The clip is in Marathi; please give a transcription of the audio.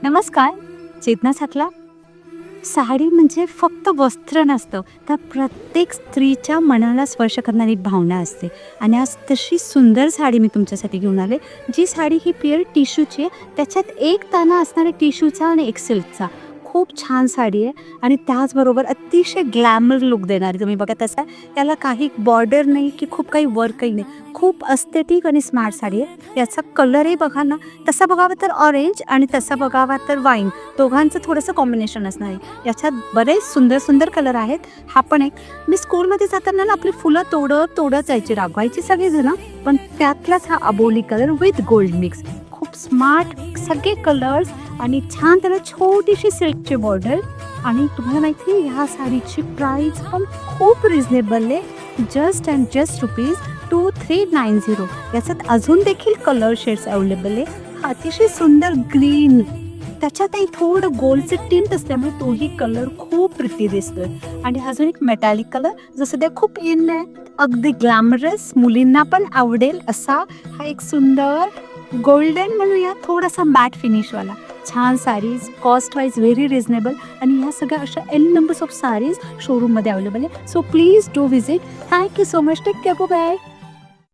नमस्कार. चेतना सातला. साडी म्हणजे फक्त वस्त्र नसतं, तर प्रत्येक स्त्रीच्या मनाला स्पर्श करणारी भावना असते. आणि आज तशी सुंदर साडी मी तुमच्यासाठी घेऊन आले. जी साडी ही प्युअर टिश्यूची आहे. त्याच्यात एक ताना असणाऱ्या टिश्यूचा आणि एक सिल्कचा. खूप छान साडी आहे आणि त्याचबरोबर अतिशय ग्लॅमर लुक देणारी. तुम्ही बघा तसा त्याला काही बॉर्डर नाही की खूप काही वर्कही नाही. खूप एस्थेटिक आणि स्मार्ट साडी आहे. याचा कलरही बघा ना, तसा बघावा तर ऑरेंज आणि तसा बघावा तर वाईन, दोघांचं थोडंसं कॉम्बिनेशन असणार आहे. याच्यात बरेच सुंदर सुंदर कलर आहेत. हा पण एक. मी स्कूलमध्ये जाताना ना आपली फुलं तोडत जायची, रागवायची सगळेजण, पण त्यातलाच हा अबोली कलर विथ गोल्ड मिक्स. खूप स्मार्ट सगळे कलर्स आणि छान त्याला छोटीशी सिल्कची बॉर्डर. आणि तुम्हाला माहिती आहे ह्या साडीची प्राईस पण खूप रिजनेबल आहे. Just rupees 2390. याच्यात अजून देखील कलर शेड्स अवेलेबल आहे. हा अतिशय सुंदर ग्रीन, त्याच्यातही थोडं गोल्डचं टिंट असल्यामुळे तोही कलर खूप प्रिटी दिसतोय. आणि अजून एक मेटॅलिक कलर, जसं ते खूप इन आहे, अगदी ग्लॅमरस, मुलींना पण आवडेल असा हा एक सुंदर गोल्डन म्हणूया, थोडासा मॅट फिनिशवाला छान saris. Cost wise very reasonable. आणि ह्या सगळ्या अशा एन नंबर्स ऑफ साडीज शोरूममध्ये अवेलेबल आहे. So please do visit. Thank you so much. Take care. Bye.